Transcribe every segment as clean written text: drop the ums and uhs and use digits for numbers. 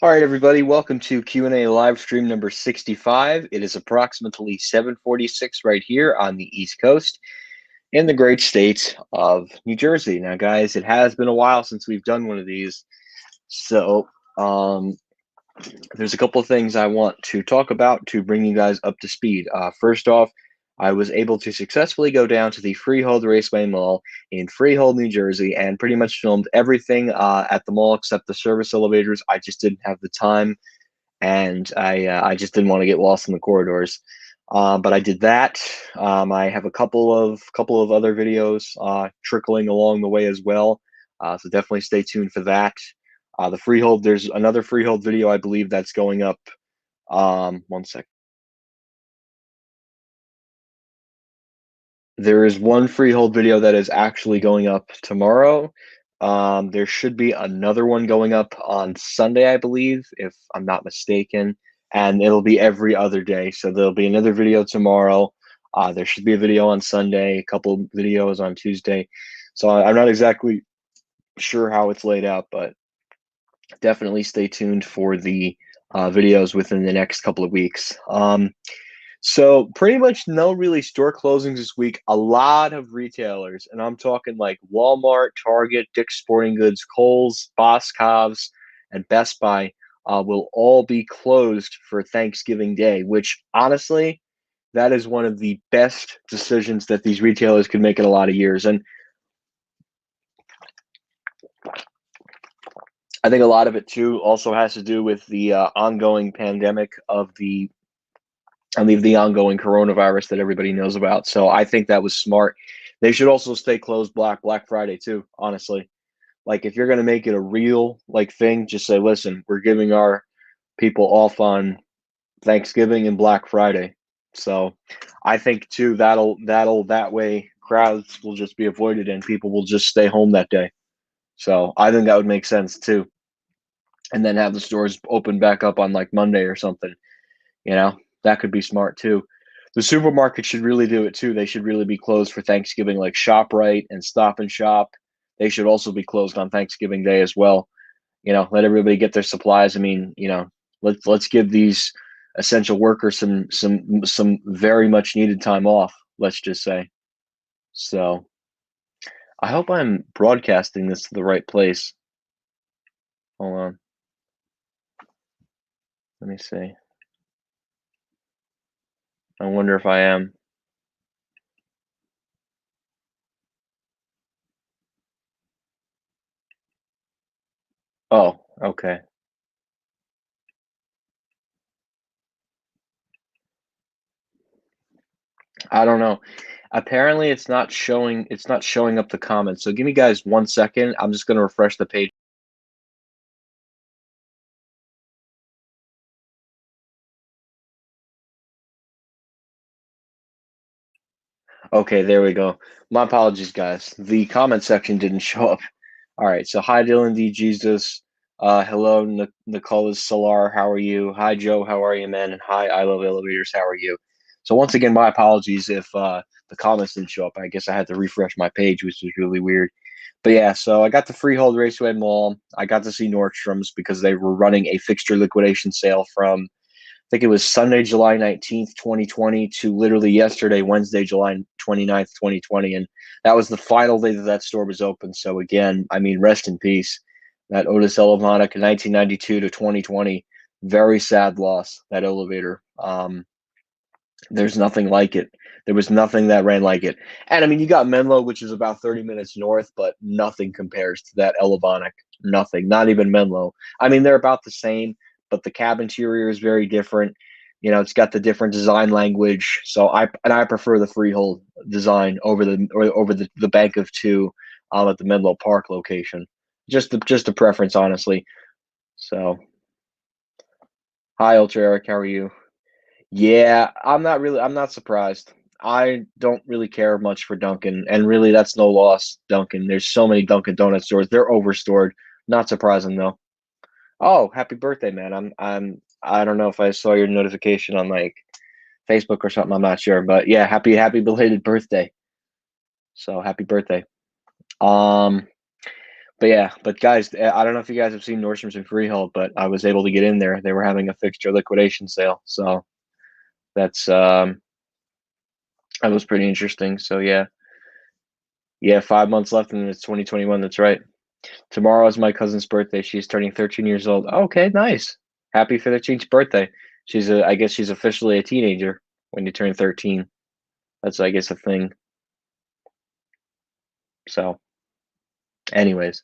All right, everybody, welcome to Q&A live stream number 65. It is approximately 7:46 right here on the East Coast in the great state of New Jersey. Now, guys, it has been a while since we've done one of these, so there's a couple of things I want to talk about to bring you guys up to speed. First off, I was able to successfully go down to the Freehold Raceway Mall in Freehold, New Jersey, and pretty much filmed everything at the mall except the service elevators. I just didn't have the time, and I just didn't want to get lost in the corridors. But I did that. I have a couple of other videos trickling along the way as well. So definitely stay tuned for that. The Freehold, there's another Freehold video, I believe, that's going up. One sec. There is one Freehold video that is actually going up tomorrow. There should be another one going up on Sunday, I believe, if I'm not mistaken, and it'll be every other day. So there'll be another video tomorrow. There should be a video on Sunday, a couple videos on Tuesday. So I'm not exactly sure how it's laid out, but definitely stay tuned for the videos within the next couple of weeks. So pretty much no really store closings this week. A lot of retailers, and I'm talking like Walmart, Target, Dick's Sporting Goods, Kohl's, Boscov's, and Best Buy will all be closed for Thanksgiving Day, which honestly, that is one of the best decisions that these retailers could make in a lot of years. And I think a lot of it too also has to do with the ongoing pandemic of the ongoing coronavirus that everybody knows about. So I think that was smart. They should also stay closed Black Friday too, honestly. Like if you're going to make it a real like thing, just say, listen, we're giving our people off on Thanksgiving and Black Friday. So I think too that way crowds will just be avoided and people will just stay home that day. So I think that would make sense too. And then have the stores open back up on like Monday or something. You know, that could be smart too. The supermarket should really do it too. They should really be closed for Thanksgiving, like ShopRite and Stop and Shop. They should also be closed on Thanksgiving Day as well. You know, let everybody get their supplies. I mean, you know, let's give these essential workers some very much needed time off. Let's just say. So I hope I'm broadcasting this to the right place. Hold on. Let me see. I wonder if I am. Oh, okay. I don't know. Apparently it's not showing up the comments. So give me guys 1 second. I'm just gonna refresh the page. Okay, there we go. My apologies, guys. The comment section didn't show up. All right, so hi Dylan D. Jesus. Hello, Nicolas Solar. How are you? Hi Joe, how are you, man? And hi, I love elevators. How are you? So once again, my apologies if the comments didn't show up. I guess I had to refresh my page, which was really weird. But yeah, so I got the Freehold Raceway Mall. I got to see Nordstrom's because they were running a fixture liquidation sale from, I think it was Sunday, July 19th, 2020 to literally yesterday, Wednesday, July 29th, 2020. And that was the final day that store was open. So again, I mean, rest in peace. That Otis Elevonic 1992 to 2020, very sad loss, that elevator. There's nothing like it. There was nothing that ran like it. And I mean, you got Menlo, which is about 30 minutes north, but nothing compares to that Elevonic. Nothing, not even Menlo. I mean, they're about the same, but the cab interior is very different. You know, it's got the different design language. So I prefer the Freehold design over the Bank of Two at the Menlo Park location. Just a preference, honestly. So, hi, Ultra Eric, how are you? Yeah, I'm not surprised. I don't really care much for Dunkin', and really that's no loss, Dunkin'. There's so many Dunkin' Donut stores. They're overstored. Not surprising though. Oh, happy birthday, man. I don't know if I saw your notification on like Facebook or something. I'm not sure, but yeah, happy belated birthday. So happy birthday. Um But yeah, but guys, I don't know if you guys have seen Nordstrom's and Freehold, but I was able to get in there. They were having a fixture liquidation sale, so that's that was pretty interesting. So yeah, yeah, 5 months left, and it's 2021. That's right. Tomorrow is my cousin's birthday. She's turning 13 years old. Okay, nice. Happy 13th birthday. I guess she's officially a teenager when you turn 13. That's, I guess, a thing. So, anyways.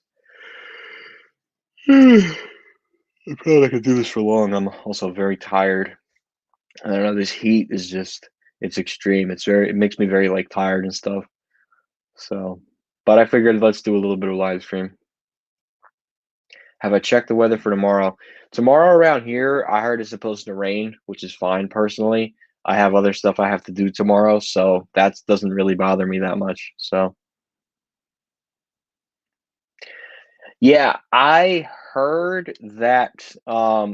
I feel like I could do this for long. I'm also very tired. I don't know. This heat is just, it's extreme. It makes me very like tired and stuff. So, but I figured let's do a little bit of live stream. Have I checked the weather for tomorrow? Tomorrow around here, I heard it's supposed to rain, which is fine personally. I have other stuff I have to do tomorrow, so that doesn't really bother me that much. So, yeah, I heard that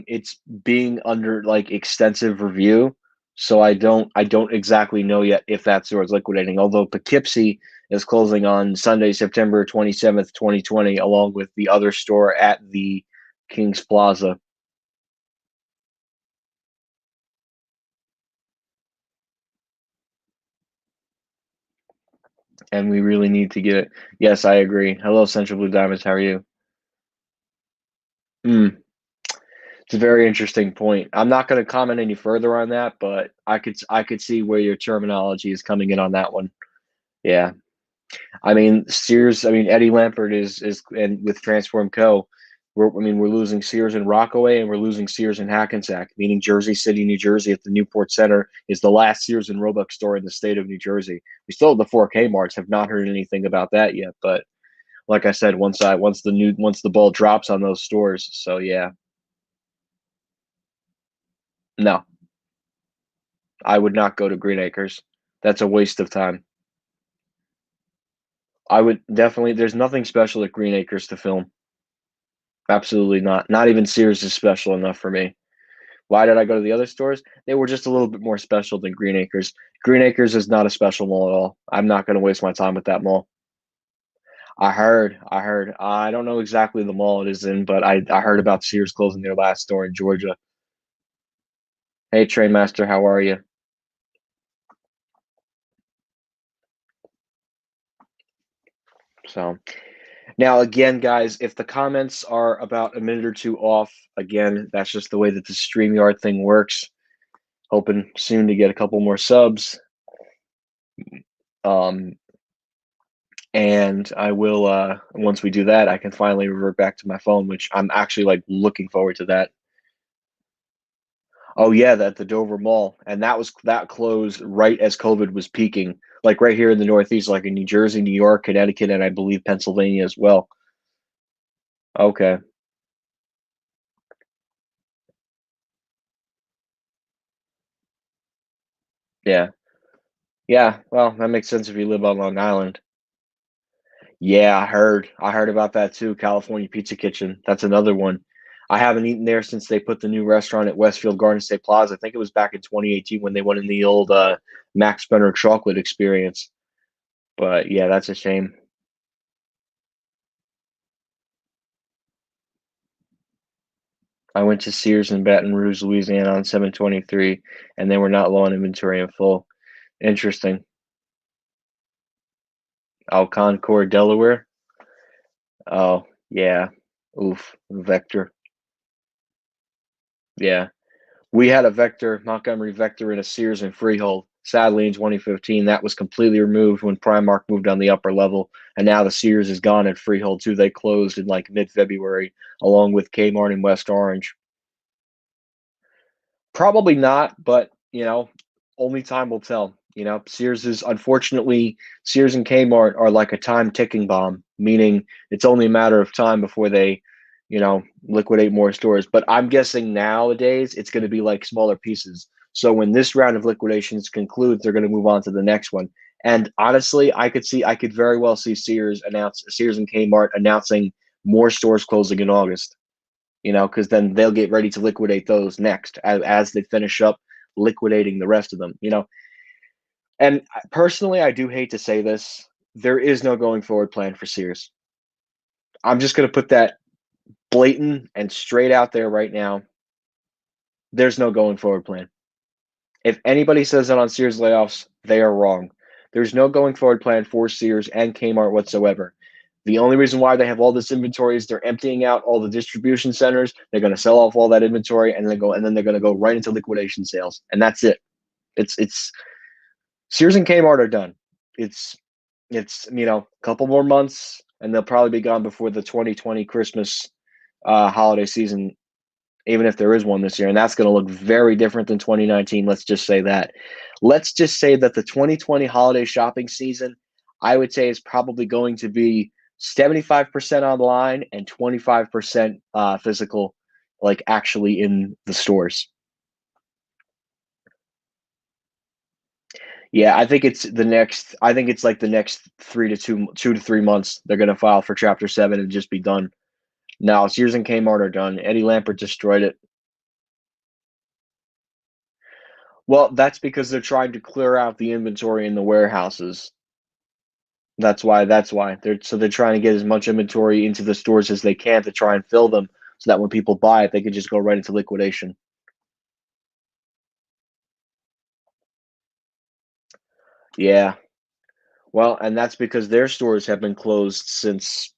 it's being under like extensive review. So I don't exactly know yet if that store is liquidating. Although Poughkeepsie is closing on Sunday, September 27th, 2020, along with the other store at the King's Plaza. And we really need to get it. Yes, I agree. Hello, Central Blue Diamonds. How are you? Mm, it's a very interesting point. I'm not going to comment any further on that, but I could see where your terminology is coming in on that one. Yeah, I mean Sears. I mean Eddie Lampert is and with Transform Co. We're losing Sears in Rockaway and we're losing Sears in Hackensack, meaning Jersey City, New Jersey, at the Newport Center is the last Sears and Roebuck store in the state of New Jersey. We still have the four Kmarts. Have not heard anything about that yet, but like I said, once the ball drops on those stores. So yeah, no, I would not go to Green Acres. That's a waste of time. I would definitely. There's nothing special at Green Acres to film. Absolutely not. Not even Sears is special enough for me. Why did I go to the other stores? They were just a little bit more special than Green Acres. Green Acres is not a special mall at all. I'm not going to waste my time with that mall. I heard. I don't know exactly the mall it is in, but I heard about Sears closing their last store in Georgia. Hey, Trainmaster, how are you? So now, again, guys, if the comments are about a minute or two off, again, that's just the way that the StreamYard thing works. Hoping soon to get a couple more subs. Um, and I will, once we do that, I can finally revert back to my phone, which I'm actually like looking forward to that. Oh yeah, that the Dover Mall, and that closed right as COVID was peaking, like right here in the Northeast, like in New Jersey, New York, Connecticut, and I believe Pennsylvania as well. Okay, yeah, yeah. Well, that makes sense if you live on Long Island. Yeah, I heard. I heard about that too. California Pizza Kitchen. That's another one. I haven't eaten there since they put the new restaurant at Westfield Garden State Plaza. I think it was back in 2018 when they went in the old Max Spencer chocolate experience. But yeah, that's a shame. I went to Sears in Baton Rouge, Louisiana on 723, and they were not low on inventory in full. Interesting. Oh, Concord, Delaware. Oh, yeah. Oof. Vector. Yeah. We had a Vector, Montgomery Vector in a Sears and Freehold. Sadly, in 2015, that was completely removed when Primark moved on the upper level, and now the Sears is gone at Freehold too. They closed in like mid-February, along with Kmart in West Orange. Probably not, but only time will tell. Sears and Kmart are like a time ticking bomb, meaning it's only a matter of time before they, liquidate more stores. But I'm guessing nowadays it's going to be like smaller pieces. So when this round of liquidations concludes, they're going to move on to the next one. And honestly, I could very well see Sears and Kmart announcing more stores closing in August, because then they'll get ready to liquidate those next as they finish up liquidating the rest of them. And personally, I do hate to say this, there is no going forward plan for Sears. I'm just going to put that blatant and straight out there right now. There's no going forward plan. If anybody says that on Sears layoffs, they are wrong. There's no going forward plan for Sears and Kmart whatsoever. The only reason why they have all this inventory is they're emptying out all the distribution centers. They're going to sell off all that inventory, and then they're going to go right into liquidation sales, and that's it. It's Sears and Kmart are done. It's a couple more months, and they'll probably be gone before the 2020 Christmas holiday season, even if there is one this year, and that's going to look very different than 2019. Let's just say that. Let's just say that the 2020 holiday shopping season, I would say, is probably going to be 75% online and 25% physical, like actually in the stores. Yeah, I think it's the next. I think it's like the next 2 to 3 months. They're going to file for Chapter 7 and just be done. No, Sears and Kmart are done. Eddie Lampert destroyed it. Well, that's because they're trying to clear out the inventory in the warehouses. That's why. They're trying to get as much inventory into the stores as they can to try and fill them so that when people buy it, they can just go right into liquidation. Yeah. Well, and that's because their stores have been closed since,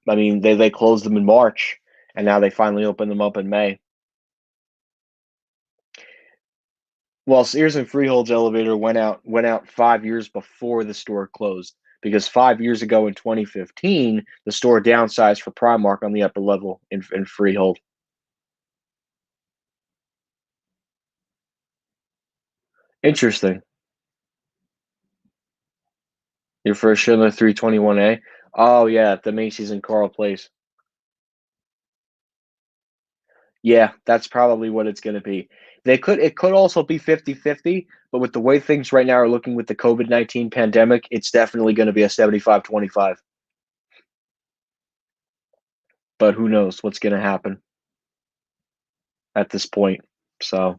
I mean, they closed them in March, and now they finally opened them up in May. Well, Sears and Freehold's elevator went out 5 years before the store closed, because 5 years ago in 2015, the store downsized for Primark on the upper level in Freehold. Interesting. Your first Schindler 321A? Oh yeah, the Macy's in Carl Place. Yeah, that's probably what it's gonna be. It could also be 50-50, but with the way things right now are looking with the COVID-19 pandemic, it's definitely gonna be a 75-25. But who knows what's gonna happen at this point. So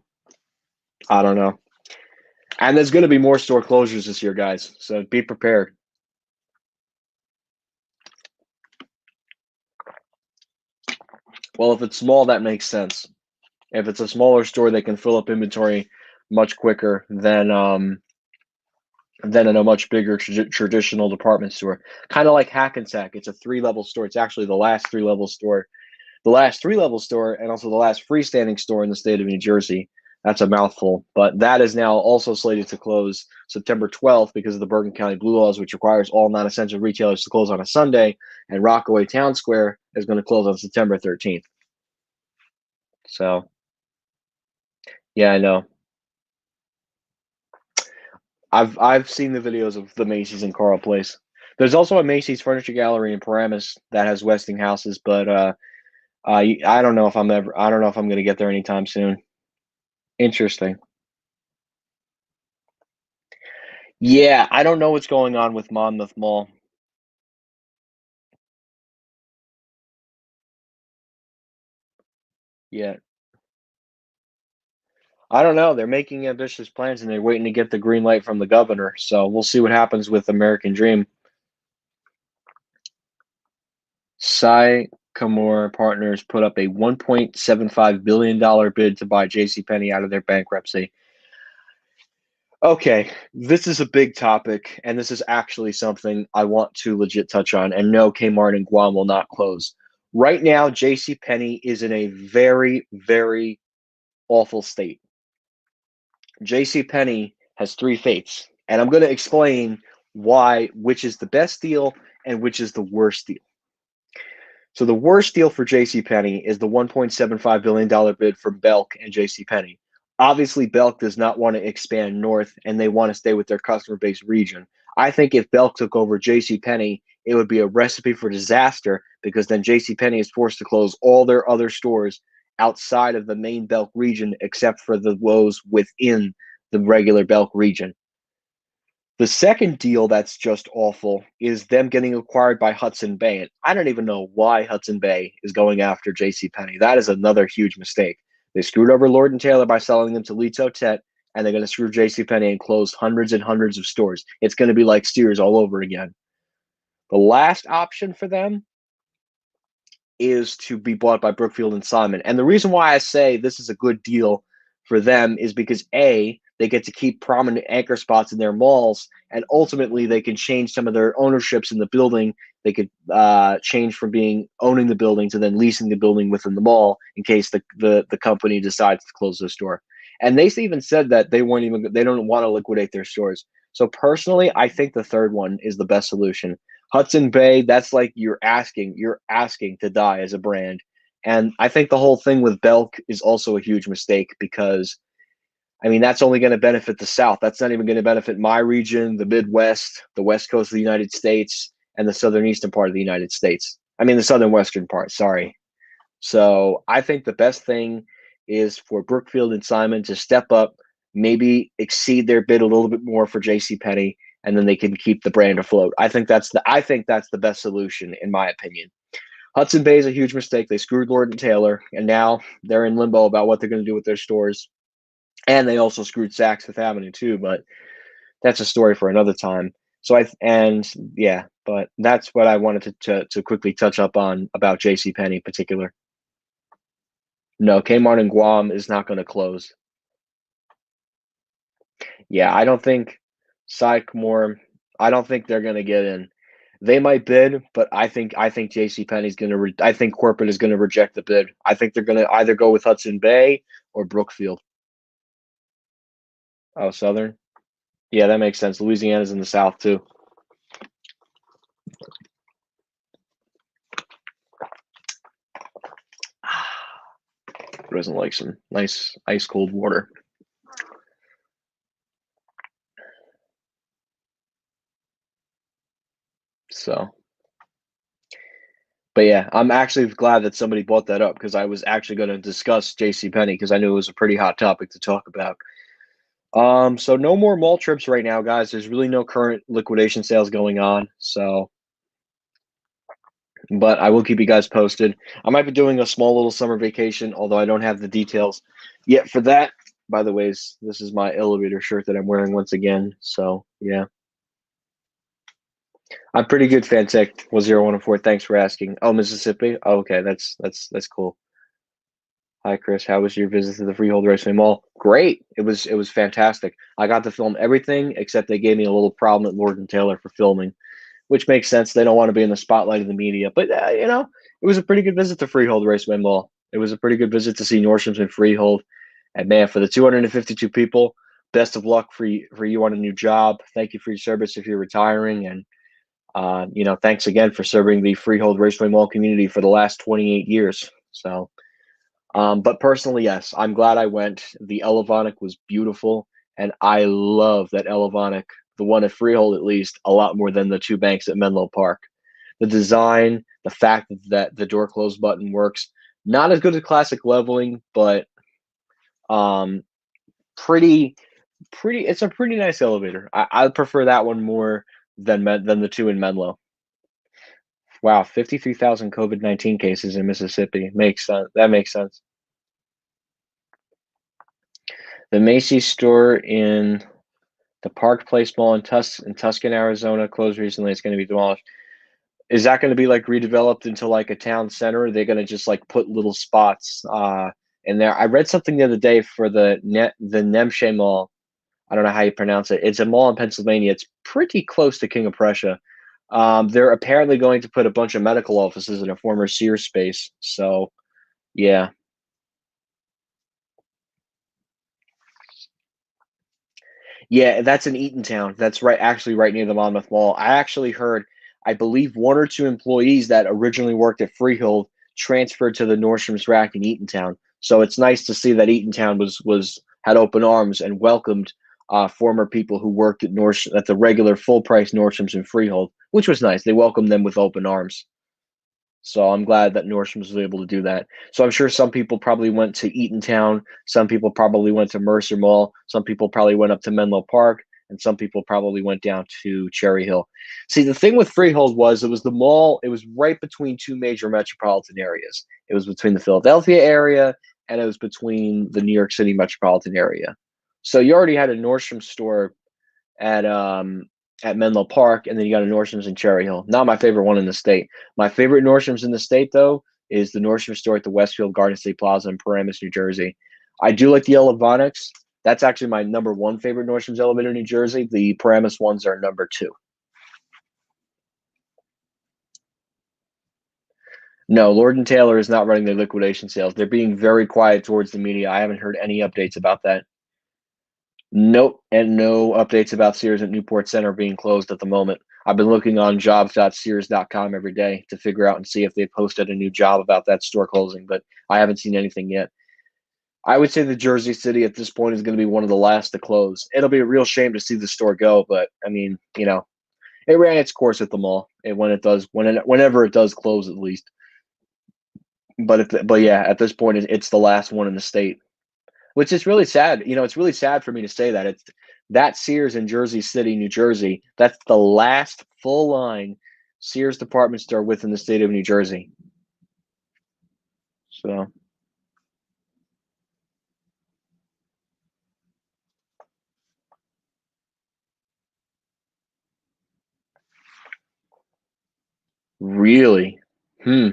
I don't know. And there's gonna be more store closures this year, guys. So be prepared. Well, if it's small, that makes sense. If it's a smaller store, they can fill up inventory much quicker than in a much bigger traditional department store. Kind of like Hackensack. It's a three-level store. It's actually the last three-level store, and also the last freestanding store in the state of New Jersey. That's a mouthful, but that is now also slated to close September 12th because of the Bergen County Blue Laws, which requires all non-essential retailers to close on a Sunday, and Rockaway Town Square is going to close on September 13th. So, yeah, I know. I've seen the videos of the Macy's in Carl Place. There's also a Macy's Furniture Gallery in Paramus that has Westinghouses, but I don't know if I'm gonna get there anytime soon. Interesting. Yeah, I don't know what's going on with Monmouth Mall. Yeah, I don't know. They're making ambitious plans and they're waiting to get the green light from the governor. So we'll see what happens with American Dream. Sycamore Partners put up a $1.75 billion bid to buy JCPenney out of their bankruptcy. Okay, this is a big topic, and this is actually something I want to legit touch on. And no, Kmart and Guam will not close. Right now, JCPenney is in a very, very awful state. JCPenney has three fates, and I'm going to explain which is the best deal and which is the worst deal. So the worst deal for JCPenney is the $1.75 billion bid from Belk and JCPenney. Obviously, Belk does not want to expand north and they want to stay with their customer base region. I think if Belk took over JCPenney, it would be a recipe for disaster because then JCPenney is forced to close all their other stores outside of the main Belk region except for the woes within the regular Belk region. The second deal that's just awful is them getting acquired by Hudson Bay. And I don't even know why Hudson Bay is going after JCPenney. That is another huge mistake. They screwed over Lord and Taylor by selling them to Lito Tet, and they're going to screw JCPenney and close hundreds and hundreds of stores. It's going to be like Sears all over again. The last option for them is to be bought by Brookfield and Simon. And the reason why I say this is a good deal for them is because A, they get to keep prominent anchor spots in their malls, and ultimately they can change some of their ownerships in the building. They could change from owning the building to then leasing the building within the mall in case the company decides to close the store. And they even said that they don't want to liquidate their stores. So personally, I think the third one is the best solution. Hudson Bay, that's like you're asking to die as a brand. And I think the whole thing with Belk is also a huge mistake because, I mean, that's only going to benefit the South. That's not even going to benefit my region, the Midwest, the West Coast of the United States, and the southern eastern part of the United States. I mean, the southern western part, sorry. So I think the best thing is for Brookfield and Simon to step up, maybe exceed their bid a little bit more for JCPenney, and then they can keep the brand afloat. I think that's the best solution, in my opinion. Hudson Bay is a huge mistake. They screwed Lord and Taylor, and now they're in limbo about what they're going to do with their stores. And they also screwed Saks Fifth Avenue too, but that's a story for another time. So but that's what I wanted to quickly touch up on about JCPenney in particular. No, Kmart in Guam is not going to close. Yeah, I don't think Sycamore. I don't think they're going to get in. They might bid, but I think JCPenney's going to. I think corporate is going to reject the bid. I think they're going to either go with Hudson Bay or Brookfield. Oh, Southern. Yeah, that makes sense. Louisiana's in the South too. Who doesn't like some nice ice cold water? So, but yeah, I'm actually glad that somebody brought that up because I was actually going to discuss JCPenney because I knew it was a pretty hot topic to talk about. So no more mall trips right now, guys. There's really no current liquidation sales going on. So, but I will keep you guys posted. I might be doing a small little summer vacation, although I don't have the details yet for that. By the way, this is my elevator shirt that I'm wearing once again. So yeah, I'm pretty good. Fantech 1014. Thanks for asking. Oh, Mississippi. Oh, okay, that's cool. Hi, Chris. How was your visit to the Freehold Raceway Mall? Great. It was fantastic. I got to film everything except they gave me a little problem at Lord and Taylor for filming, which makes sense. They don't want to be in the spotlight of the media. But it was a pretty good visit to Freehold Raceway Mall. It was a pretty good visit to see Nordstrom's and Freehold. And man, for the 252 people, best of luck for you on a new job. Thank you for your service if you're retiring, and thanks again for serving the Freehold Raceway Mall community for the last 28 years. So. But personally, yes, I'm glad I went. The Elevonic was beautiful, and I love that Elevonic, the one at Freehold at least, a lot more than the two banks at Menlo Park. The design, the fact that the door close button works, not as good as classic leveling, but um, pretty, pretty. It's a pretty nice elevator. I prefer that one more than the two in Menlo. Wow, 53,000 COVID-19 cases in Mississippi. Makes sense. That makes sense. The Macy's store in the Park Place Mall in Tuscan, Arizona closed recently. It's going to be demolished. Is that going to be like redeveloped into like a town center? Are they going to just like put little spots in there? I read something the other day for the Nemshe Mall. I don't know how you pronounce it. It's a mall in Pennsylvania. It's pretty close to King of Prussia. They're apparently going to put a bunch of medical offices in a former Sears space. So, yeah. Yeah, that's in Eatontown. That's actually right near the Monmouth Mall. I actually heard, I believe one or two employees that originally worked at Freehold transferred to the Nordstrom's rack in Eatontown. So it's nice to see that Eatontown was had open arms and welcomed former people who worked at the regular full price Nordstrom's in Freehold, which was nice. They welcomed them with open arms. So I'm glad that Nordstrom was able to do that. So I'm sure some people probably went to Eatontown. Some people probably went to Mercer Mall. Some people probably went up to Menlo Park. And some people probably went down to Cherry Hill. See, the thing with Freehold was it was the mall. It was right between two major metropolitan areas. It was between the Philadelphia area and it was between the New York City metropolitan area. So you already had a Nordstrom store at Menlo Park, and then you got a Nordstrom's in Cherry Hill. Not my favorite one in the state. My favorite Nordstrom's in the state, though, is the Nordstrom store at the Westfield Garden State Plaza in Paramus, New Jersey. I do like the Elevonics. That's actually my number one favorite Nordstrom's elevator in New Jersey. The Paramus ones are number two. No, Lord & Taylor is not running their liquidation sales. They're being very quiet towards the media. I haven't heard any updates about that. Nope, and no updates about Sears at Newport Center being closed at the moment. I've been looking on jobs.sears.com every day to figure out and see if they posted a new job about that store closing, but I haven't seen anything yet. I would say the Jersey City at this point is going to be one of the last to close. It'll be a real shame to see the store go, but I mean, it ran its course at the mall, and whenever it does close, at least. But yeah, at this point, it's the last one in the state, which is really sad. It's really sad for me to say that it's that Sears in Jersey City, New Jersey. That's the last full line Sears department store within the state of New Jersey. So really, hmm,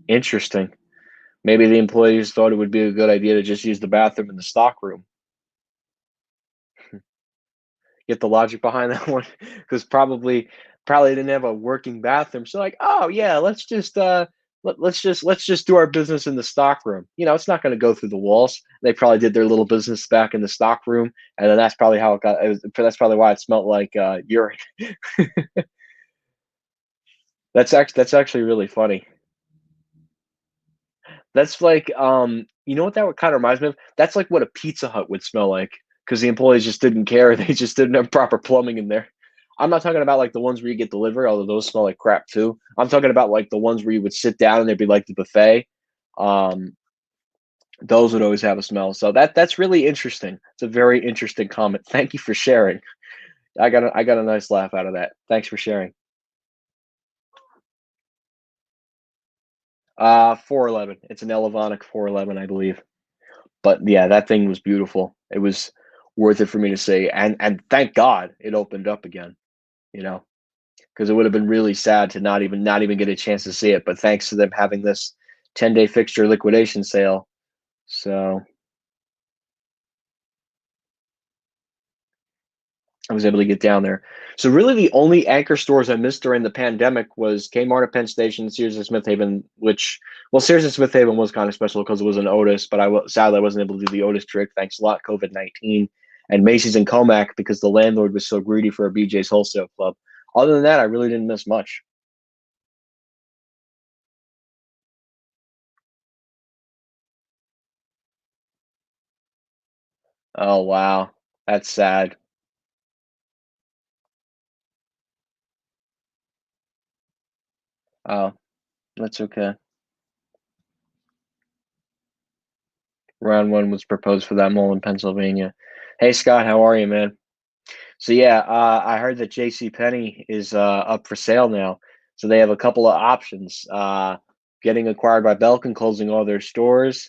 interesting. Maybe the employees thought it would be a good idea to just use the bathroom in the stock room. Get the logic behind that one, because probably didn't have a working bathroom. So like, oh yeah, let's just do our business in the stock room. It's not going to go through the walls. They probably did their little business back in the stock room, and then that's probably how it got. That's probably why it smelled like urine. That's actually really funny. That's like, you know what that kind of reminds me of? That's like what a Pizza Hut would smell like, because the employees just didn't care. They just didn't have proper plumbing in there. I'm not talking about like the ones where you get delivery, although those smell like crap too. I'm talking about like the ones where you would sit down and there'd be like the buffet. Um, those would always have a smell. So that's really interesting. It's a very interesting comment. Thank you for sharing. I got a nice laugh out of that. Thanks for sharing. 411. It's an Elevonic 411, I believe. But yeah, that thing was beautiful. It was worth it for me to say, and thank God it opened up again. You know, because it would have been really sad to not even get a chance to see it. But thanks to them having this 10-day fixture liquidation sale, so I was able to get down there. So really, the only anchor stores I missed during the pandemic was Kmart at Penn Station, Sears and Smith Haven. Which, well, Sears and Smith Haven was kind of special because it was an Otis, but sadly I wasn't able to do the Otis trick. Thanks a lot, COVID-19, and Macy's and Comac because the landlord was so greedy for a BJ's Wholesale Club. Other than that, I really didn't miss much. Oh wow, that's sad. Oh, that's okay. Round one was proposed for that mall in Pennsylvania. Hey Scott, how are you, man? So yeah, I heard that J.C. Penney is up for sale now. So they have a couple of options: getting acquired by Belkin, closing all their stores,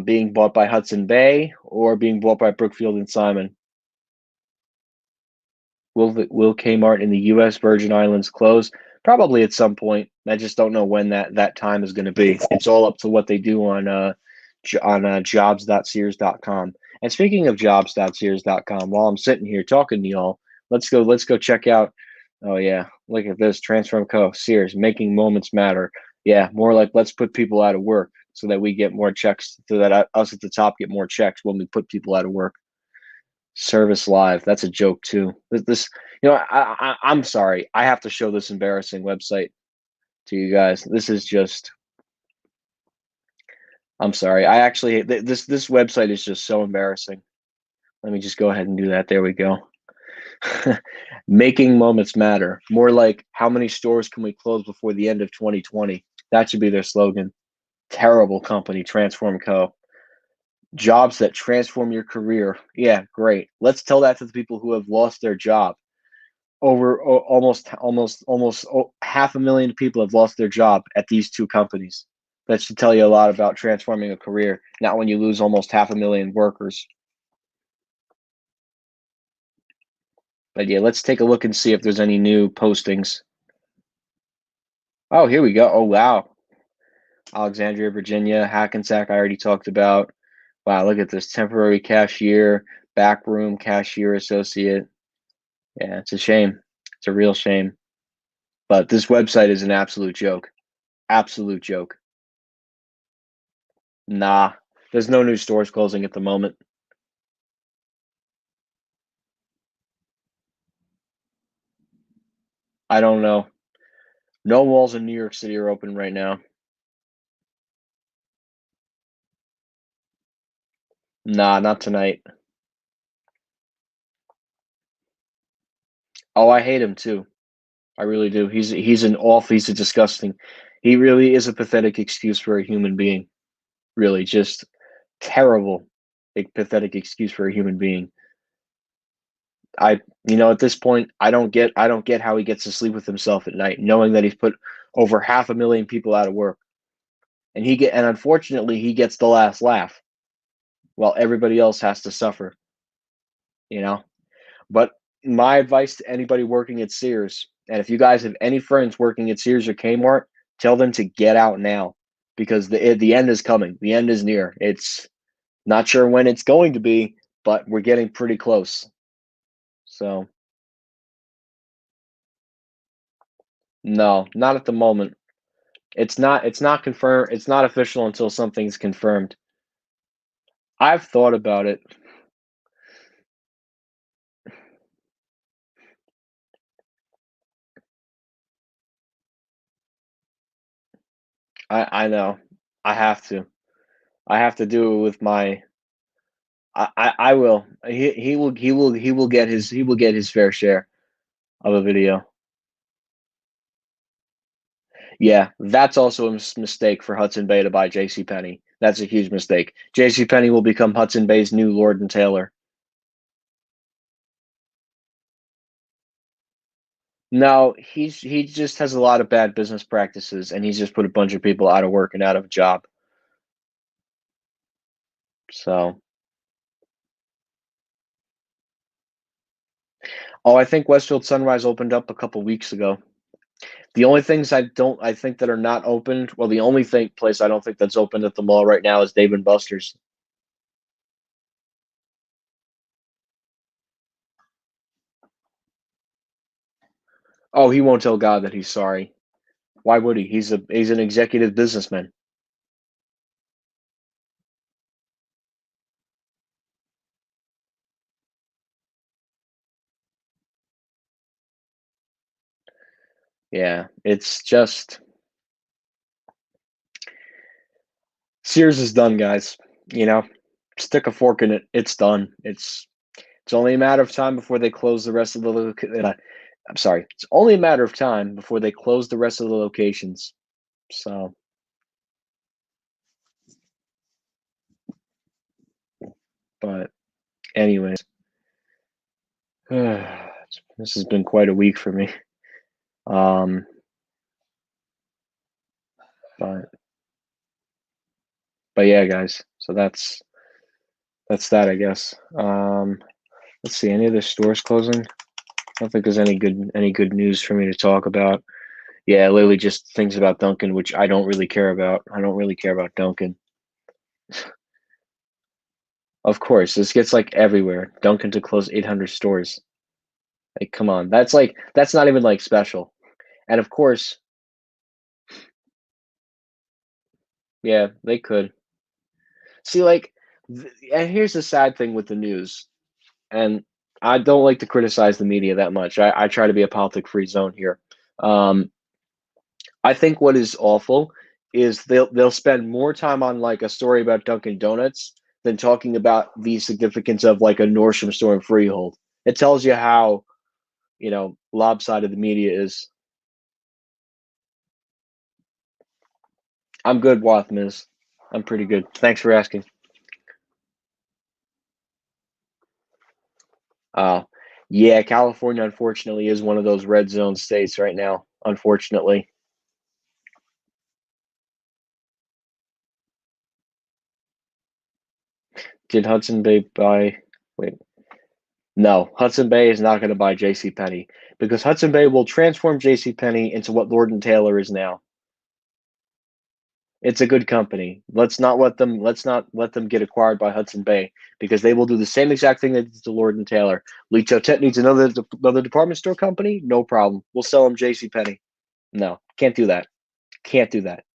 being bought by Hudson Bay, or being bought by Brookfield and Simon. Will Kmart in the U.S. Virgin Islands close? Probably at some point. I just don't know when that time is going to be. It's all up to what they do on jobs.sears.com. And speaking of jobs.sears.com, while I'm sitting here talking to y'all, let's go check out. Oh yeah, look at this Transform Co. Sears making moments matter. Yeah, more like let's put people out of work so that we get more checks, so that us at the top get more checks when we put people out of work. Service Live. That's a joke too. I'm sorry. I have to show this embarrassing website to you guys. This is just. I'm sorry. I actually this website is just so embarrassing. Let me just go ahead and do that. There we go. Making moments matter. More like how many stores can we close before the end of 2020? That should be their slogan. Terrible company, Transform Co. Jobs that transform your career. Yeah, great. Let's tell that to the people who have lost their job. Almost 500,000 people have lost their job at these two companies. That should tell you a lot about transforming a career, not when you lose almost 500,000 workers. But yeah, let's take a look and see if there's any new postings. Oh, here we go. Oh, wow. Alexandria, Virginia. Hackensack, I already talked about. Wow, look at this. Temporary cashier, backroom cashier associate. Yeah, it's a shame. It's a real shame. But this website is an absolute joke. Absolute joke. Nah, there's no new stores closing at the moment. I don't know. No malls in New York City are open right now. Nah, not tonight. Oh, I hate him too. I really do. He's a disgusting. He really is a pathetic excuse for a human being. Really, just terrible, a pathetic excuse for a human being. I, at this point, I don't get how he gets to sleep with himself at night, knowing that he's put over 500,000 people out of work, and unfortunately, he gets the last laugh, while everybody else has to suffer. You know. But my advice to anybody working at Sears, and if you guys have any friends working at Sears or Kmart, tell them to get out now because the end is coming. The end is near. It's not sure when it's going to be, but we're getting pretty close. So, no, not at the moment. It's not confirmed. It's not official until something's confirmed. I've thought about it. I know. I have to. I have to do it with my I will. He will get his fair share of a video. Yeah, that's also a mistake for Hudson Bay to buy J.C. Penney. That's a huge mistake. J.C. Penney will become Hudson Bay's new Lord and Taylor. No, he just has a lot of bad business practices, and he's just put a bunch of people out of work and out of a job. So, oh, I think Westfield Sunrise opened up a couple weeks ago. The only things I think that are not opened. Well, the only place I don't think that's open at the mall right now is Dave and Buster's. Oh, he won't tell God that he's sorry. Why would he? He's an executive businessman. Yeah, it's just Sears is done, guys. You know, stick a fork in it. It's done. It's only a matter of time before they close the rest of the I'm sorry. It's only a matter of time before they close the rest of the locations. So, but anyways, this has been quite a week for me. Um, but but yeah, guys. So that's that, I guess. Let's see. Any other stores closing? I don't think there's any good news for me to talk about. Yeah, literally just things about Duncan, which I don't really care about. I don't really care about Duncan. Of course, this gets like everywhere. Duncan to close 800 stores. Like, come on. That's not even like special. And of course, yeah, they could. See, like, and here's the sad thing with the news. And I don't like to criticize the media that much. I try to be a politic-free zone here. Um, I think what is awful is they'll spend more time on like a story about Dunkin' Donuts than talking about the significance of like a Nordstrom store in Freehold. It tells you how, lopsided the media is. I'm good, Wathmas. I'm pretty good. Thanks for asking. Uh yeah, California unfortunately is one of those red zone states right now, unfortunately. Did Hudson Bay buy wait, no, Hudson Bay is not going to buy J.C. Penney because Hudson Bay will transform J.C. Penney into what Lord and Taylor is now. It's a good company. Let's not let them get acquired by Hudson Bay because they will do the same exact thing they did to Lord and Taylor. Lee Chotet needs another department store company? No problem. We'll sell him J.C. Penney. No, can't do that. Can't do that.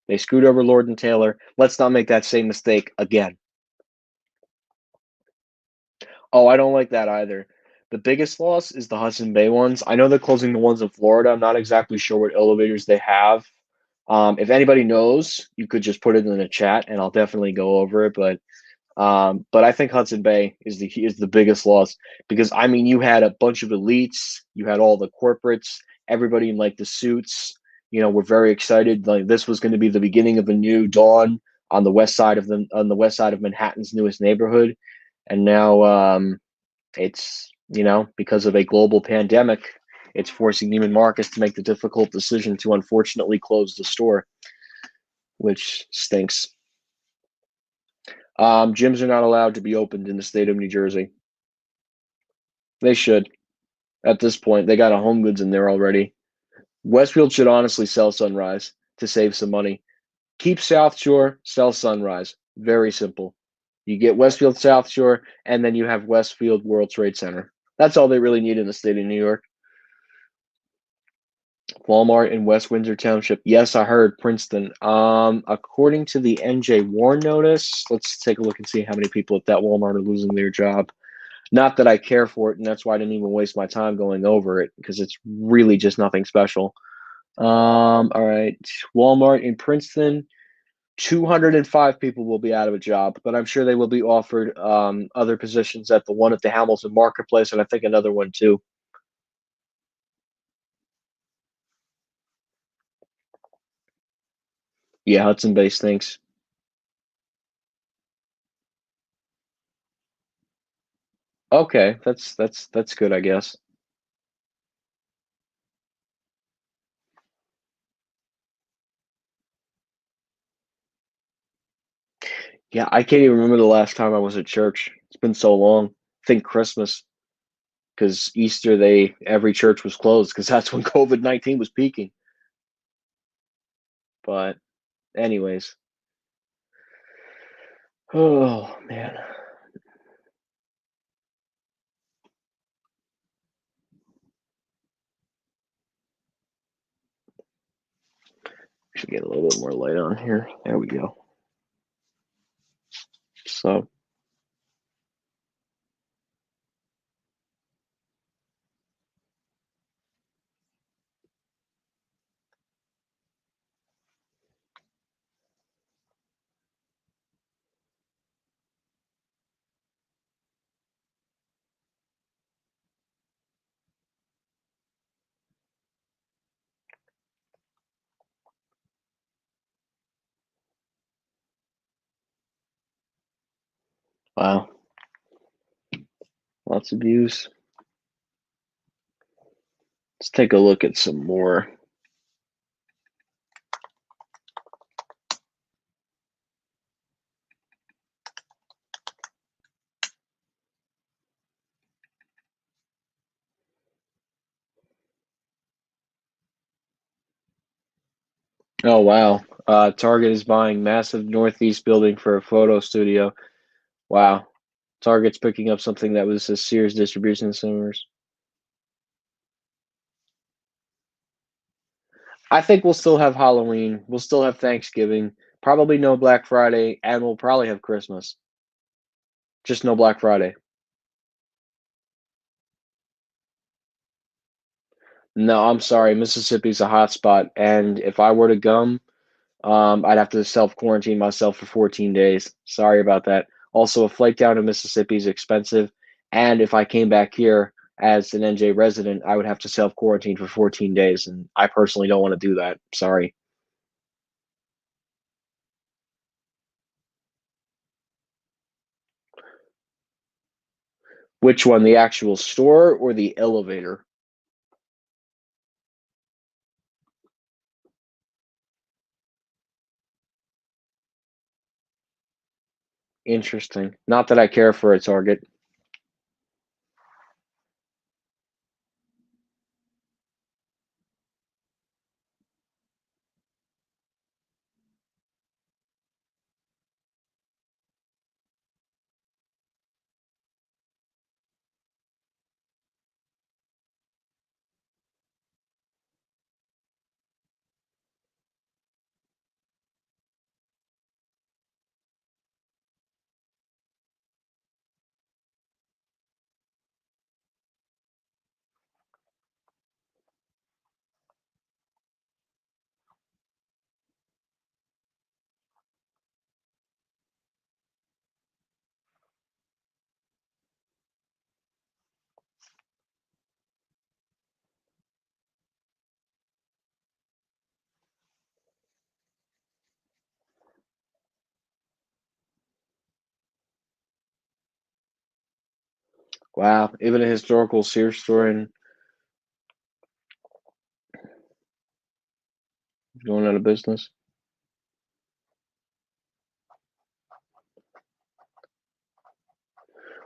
They screwed over Lord and Taylor. Let's not make that same mistake again. Oh, I don't like that either. The biggest loss is the Hudson Bay ones. I know they're closing the ones in Florida. I'm not exactly sure what elevators they have. If anybody knows, you could just put it in the chat, and I'll definitely go over it. But I think Hudson Bay is the biggest loss because I mean you had a bunch of elites, you had all the corporates, everybody in like the suits. Were very excited. Like this was going to be the beginning of a new dawn on the west side of Manhattan's newest neighborhood, and now it's because of a global pandemic, it's forcing Neiman Marcus to make the difficult decision to unfortunately close the store, which stinks. Gyms are not allowed to be opened in the state of New Jersey. They should. At this point, they got a Home Goods in there already. Westfield should honestly sell Sunrise to save some money. Keep South Shore, sell Sunrise. Very simple. You get Westfield South Shore, and then you have Westfield World Trade Center. That's all they really need in the state of New York. Walmart in West Windsor Township. Yes, I heard Princeton. According to the NJ Warren notice, let's take a look and see how many people at that Walmart are losing their job. Not that I care for it, and that's why I didn't even waste my time going over it because it's really just nothing special. All right, Walmart in Princeton. 205 people will be out of a job, but I'm sure they will be offered other positions at the one at the Hamilton Marketplace, and I think another one too. Yeah, Hudson Bay stinks. Okay, that's good, I guess. Yeah, I can't even remember the last time I was at church. It's been so long. I think Christmas, because Easter they every church was closed because that's when COVID-19 was peaking. But anyways, oh man, should get a little bit more light on here. There we go. So wow, lots of views. Let's take a look at some more. Oh wow, Target is buying massive Northeast building for a photo studio. Wow, Target's picking up something that was a Sears distribution centers. I think we'll still have Halloween. We'll still have Thanksgiving. Probably no Black Friday, and we'll probably have Christmas. Just no Black Friday. No, I'm sorry. Mississippi's a hot spot, and if I were to gum, I'd have to self quarantine myself for 14 days. Sorry about that. Also, a flight down to Mississippi is expensive, and if I came back here as an NJ resident, I would have to self quarantine for 14 days, and I personally don't want to do that. Sorry. Which one, the actual store or the elevator? Interesting. Not that I care for a Target. Wow, even a historical Sears store and going out of business.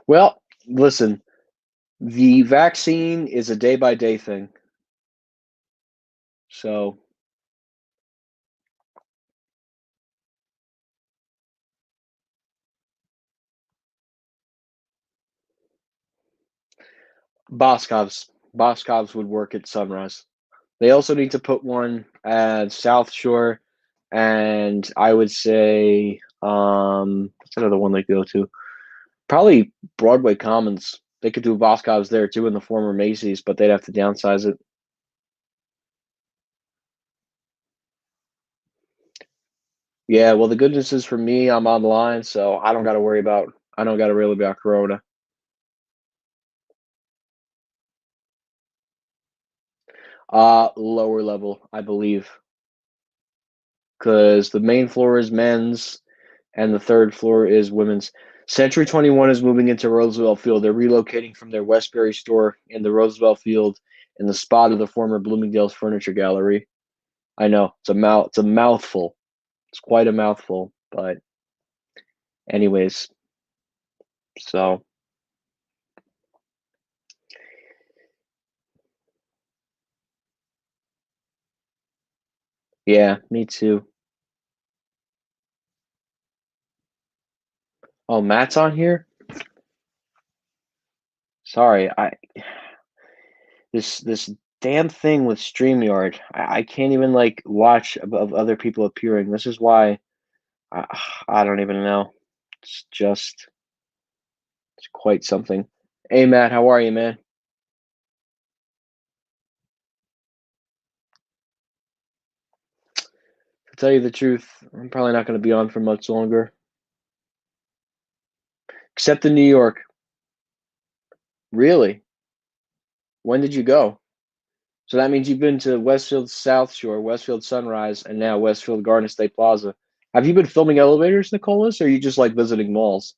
Well, listen, the vaccine is a day by day thing. So, Boscov's would work at Sunrise. They also need to put one at South Shore, and I would say, what's another one they go to? Probably Broadway Commons. They could do Boscov's there too in the former Macy's, but they'd have to downsize it. Yeah, well, the good news is for me, I'm online, so I don't got to worry about Corona. Lower level, I believe, because the main floor is men's and the third floor is women's. Century 21 is moving into Roosevelt Field. They're relocating from their Westbury store in the Roosevelt Field in the spot of the former Bloomingdale's Furniture Gallery. I know it's a mouthful. It's quite a mouthful, but anyways, so yeah, me too. Oh, Matt's on here. Sorry, I this damn thing with StreamYard. I can't even like watch of other people appearing. This is why I, I don't even know. It's just it's quite something. Hey Matt, how are you, man? To tell you the truth, I'm probably not going to be on for much longer, except in New York. Really? When did you go? So that means you've been to Westfield South Shore, Westfield Sunrise, and now Westfield Garden State Plaza. Have you been filming elevators, Nicholas, or are you just like visiting malls?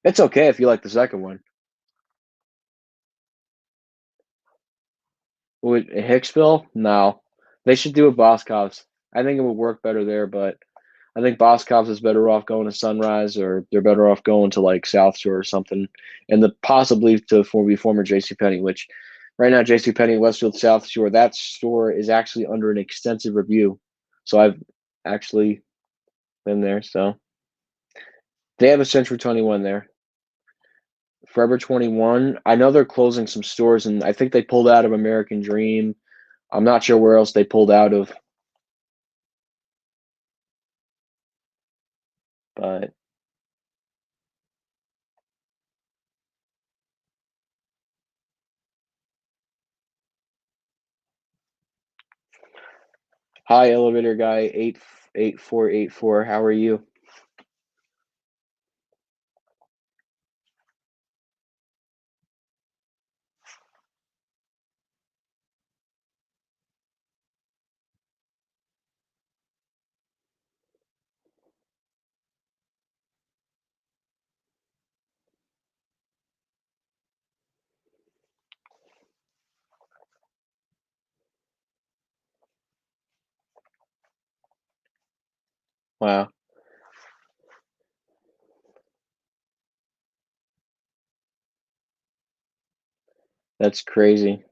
It's okay if you like the second one. Would Hicksville? No. They should do a Boscov's. I think it would work better there, but I think Boscov's is better off going to Sunrise, or they're better off going to like South Shore or something, and the possibly to be former JCPenney, which right now JCPenney Westfield South Shore, that store is actually under an extensive review. So I've actually been there. So they have a Century 21 there. Forever 21. I know they're closing some stores, and I think they pulled out of American Dream. I'm not sure where else they pulled out of, but hi, elevator guy 88484. How are you? Wow, that's crazy.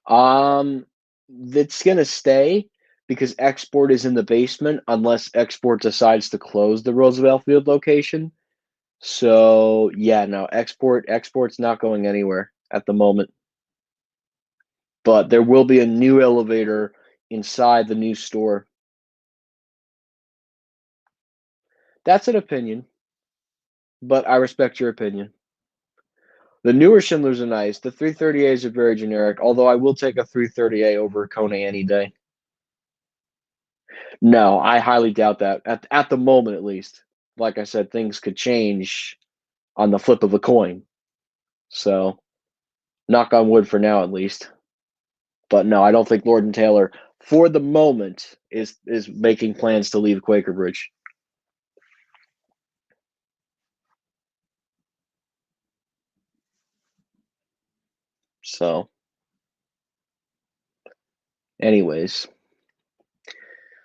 Um, it's gonna stay because export is in the basement unless export decides to close the Roosevelt Field location. So yeah, no, export's not going anywhere at the moment. But there will be a new elevator inside the new store. That's an opinion, but I respect your opinion. The newer Schindlers are nice. The 330As are very generic, although I will take a 330A over a Kone any day. No, I highly doubt that. At the moment, at least. Like I said, things could change on the flip of a coin. So, knock on wood for now, at least. But no, I don't think Lord and Taylor, for the moment, is making plans to leave Quaker Bridge. So, anyways,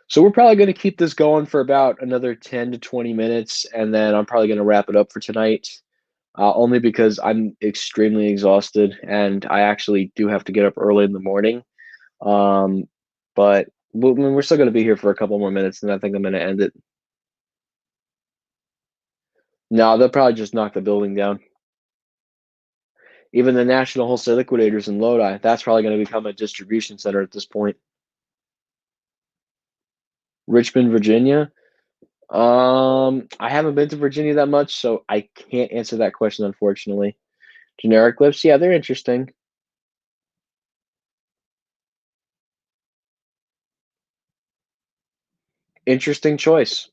so we're probably going to keep this going for about another 10 to 20 minutes, and then I'm probably going to wrap it up for tonight. Only because I'm extremely exhausted and I actually do have to get up early in the morning. Um, but we're still going to be here for a couple more minutes, and I think I'm going to end it. No, they'll probably just knock the building down. Even the National Wholesale Liquidators in Lodi, that's probably going to become a distribution center at this point. Richmond, Virginia. I haven't been to Virginia that much, so I can't answer that question, unfortunately. Generic lips, yeah, they're interesting. Interesting choice.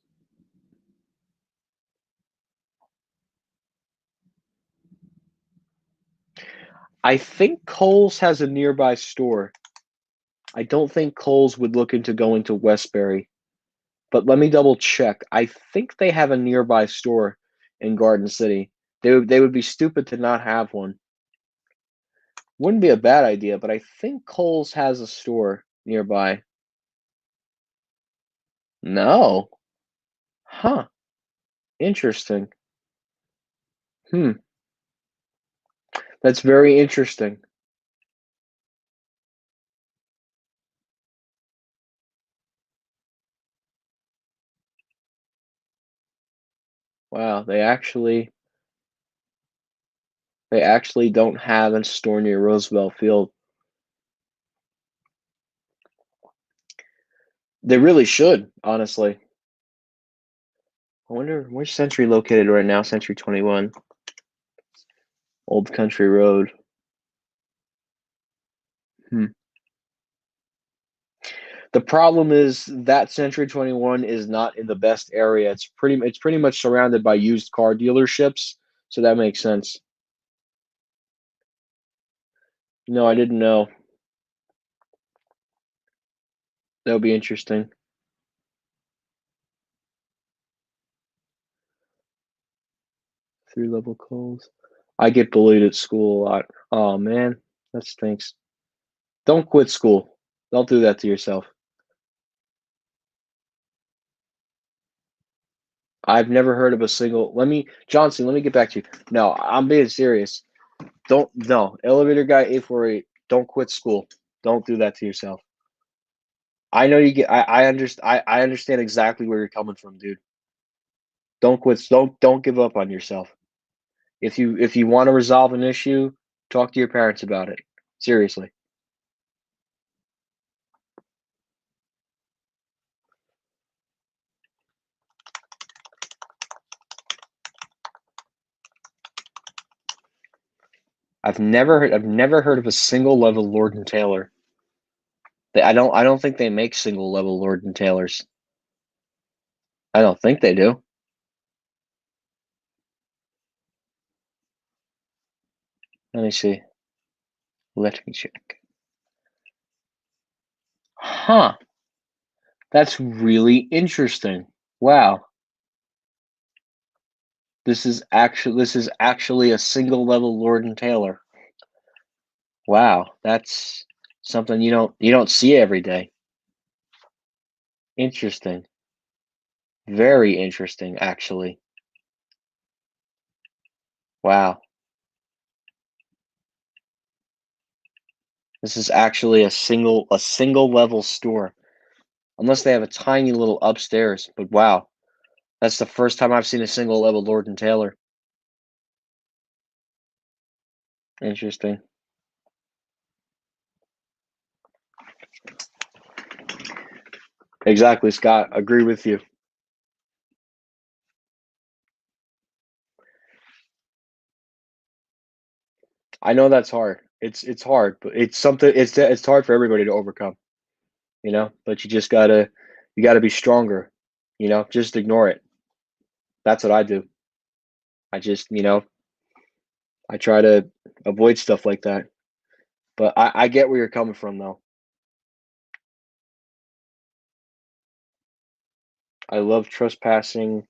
I think Kohl's has a nearby store. I don't think Kohl's would look into going to Westbury, but let me double check. I think they have a nearby store in Garden City. They would be stupid to not have one. Wouldn't be a bad idea, but I think Kohl's has a store nearby. No. Huh. Interesting. Hmm. That's very interesting. Wow, they actually don't have a store near Roosevelt Field. They really should, honestly. I wonder where's Century located right now, Century 21. Old Country Road. Hmm. The problem is that Century 21 is not in the best area. It's pretty much surrounded by used car dealerships, so that makes sense. No, I didn't know. That would be interesting. 3-level calls. I get bullied at school a lot. Oh man, that stinks. Don't quit school. Don't do that to yourself. I've never heard of a single. Johnson. Let me get back to you. No, I'm being serious. Don't no elevator guy 848. Don't quit school. Don't do that to yourself. I know you get. I understand. I understand exactly where you're coming from, dude. Don't quit. Don't give up on yourself. If you want to resolve an issue, talk to your parents about it. Seriously. I've never heard of a single level Lord and Taylor. I don't think they make single level Lord and Taylors. I don't think they do. Let me see. Let me check. Huh. That's really interesting. Wow. This is actually a single level Lord and Taylor. Wow, that's something you don't see every day. Interesting. Very interesting, actually. Wow. This is actually a single level store. Unless they have a tiny little upstairs, but wow. That's the first time I've seen a single level Lord and Taylor. Interesting. Exactly, Scott. Agree with you. I know that's hard. It's hard, but it's something it's hard for everybody to overcome, but you gotta be stronger, just ignore it. That's what I do. I just, I try to avoid stuff like that. But I get where you're coming from though. I love trespassing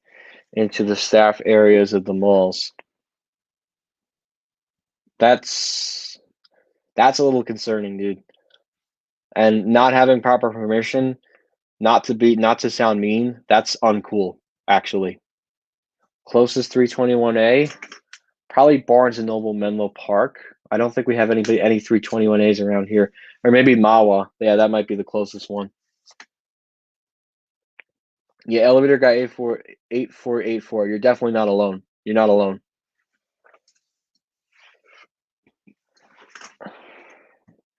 into the staff areas of the malls. That's That's a little concerning, dude. And not having proper permission, not to sound mean, that's uncool, actually. Closest 321A, probably Barnes& and Noble Menlo Park. I don't think we have any 321As around here. Or maybe Mawa. Yeah, that might be the closest one. Yeah, elevator guy 8484. You're definitely not alone. You're not alone.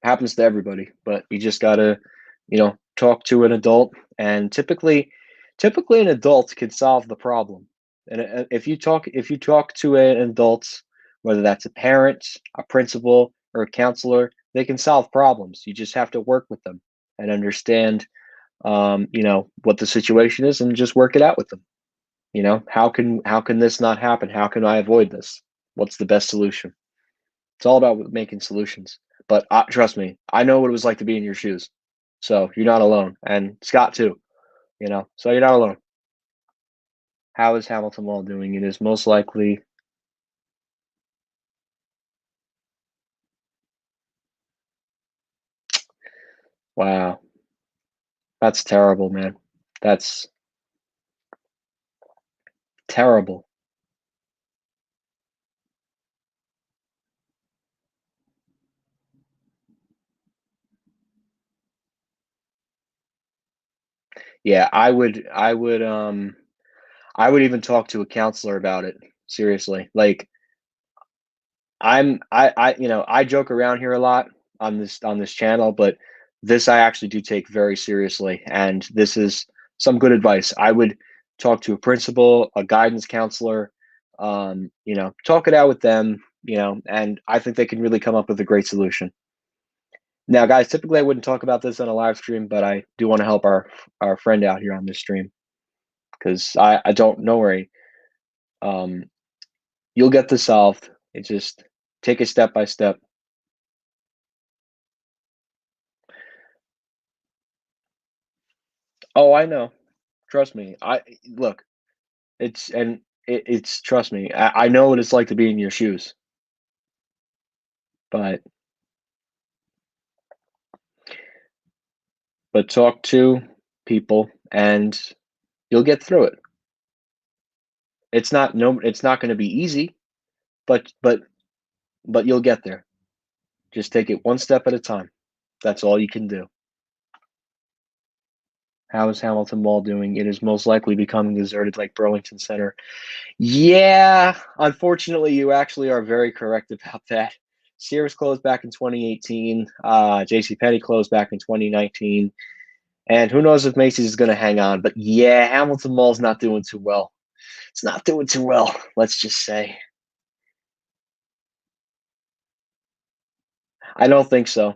Happens to everybody, but you just gotta, talk to an adult, and typically an adult can solve the problem. And if you talk to an adult, whether that's a parent, a principal, or a counselor, they can solve problems. You just have to work with them and understand, what the situation is, and just work it out with them. How can this not happen? How can I avoid this? What's the best solution? It's all about making solutions. But trust me, I know what it was like to be in your shoes. So you're not alone, and Scott too. So you're not alone. How is Hamilton Mall doing? It is most likely. Wow, that's terrible, man. That's terrible. Yeah, I would even talk to a counselor about it. Seriously, like I joke around here a lot on this channel, but this I actually do take very seriously, and this is some good advice. I would talk to a principal, a guidance counselor, talk it out with them, and I think they can really come up with a great solution. Now, guys, typically I wouldn't talk about this on a live stream, but I do want to help our friend out here on this stream because I don't know worry. Um, you'll get this solved. It just take it step by step. Oh, I know. Trust me. I look. It's trust me. I know what it's like to be in your shoes, but talk to people and you'll get through it. It's not going to be easy, but you'll get there. Just take it one step at a time. That's all you can do. How is Hamilton Mall doing? It is most likely becoming deserted like Burlington Center. Yeah, unfortunately, you actually are very correct about that. Sears closed back in 2018. JCPenney closed back in 2019. And who knows if Macy's is going to hang on. But yeah, Hamilton Mall's not doing too well. It's not doing too well, let's just say. I don't think so.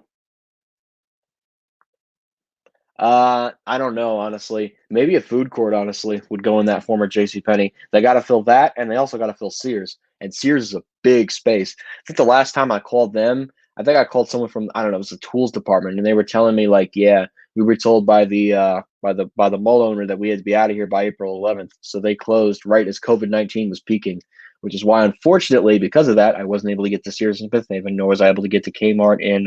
I don't know, honestly. Maybe a food court, honestly, would go in that former JCPenney. They got to fill that, and they also got to fill Sears. And Sears is a big space. I think the last time I called them, I think I called someone from I don't know, it was the tools department, and they were telling me like, yeah, we were told by the mall owner that we had to be out of here by April 11th. So they closed right as COVID-19 was peaking, which is why, unfortunately, because of that, I wasn't able to get to Sears and Fifth Haven, nor was I able to get to Kmart in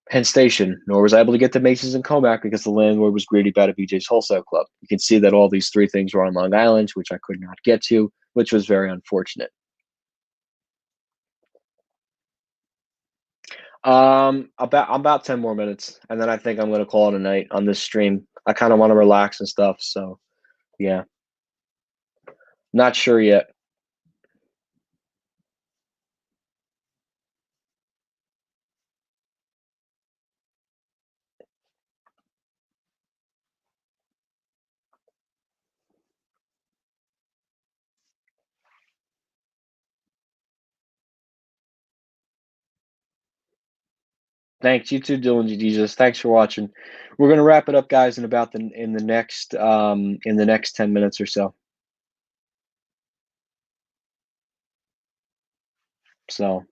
Penn Station, nor was I able to get to Macy's and Comac because the landlord was greedy about a BJ's Wholesale Club. You can see that all these three things were on Long Island, which I could not get to, which was very unfortunate. About 10 more minutes, and then I think I'm gonna call it a night on this stream. I kind of want to relax and stuff, so yeah, not sure yet. Thanks, you too, Dylan Jesus. Thanks for watching. We're gonna wrap it up, guys, in the next 10 minutes or so. So.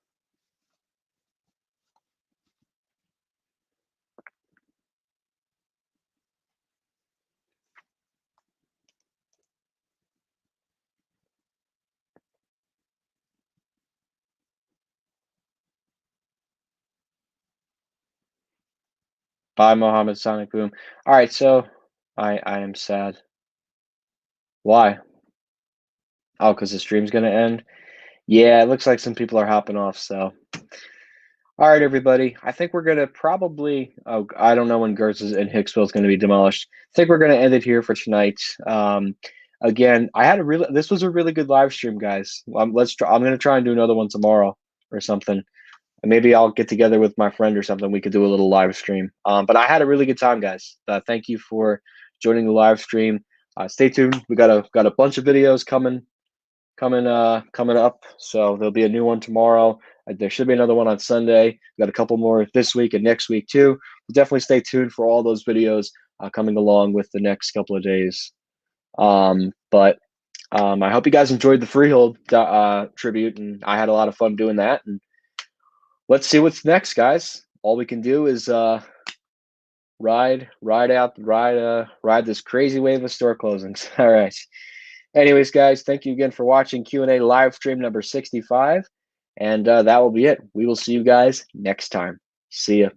Bye, Mohammed Sonic Boom. All right, so I am sad. Why? Oh, because the stream's gonna end. Yeah, it looks like some people are hopping off. So, all right, everybody. I think we're gonna probably. Oh, I don't know when Gertz and Hicksville is gonna be demolished. I think we're gonna end it here for tonight. Again, I had a really. This was a really good live stream, guys. Let's. Try, I'm gonna try and do another one tomorrow or something. And maybe I'll get together with my friend or something. We could do a little live stream. But I had a really good time, guys. Thank you for joining the live stream. Stay tuned. We got a bunch of videos coming up. So there'll be a new one tomorrow. There should be another one on Sunday. We got a couple more this week and next week too. Definitely stay tuned for all those videos coming along with the next couple of days. But I hope you guys enjoyed the Freehold tribute, and I had a lot of fun doing that. And let's see what's next, guys. All we can do is ride this crazy wave of store closings. All right. Anyways, guys, thank you again for watching Q&A live stream number 65. And that will be it. We will see you guys next time. See ya.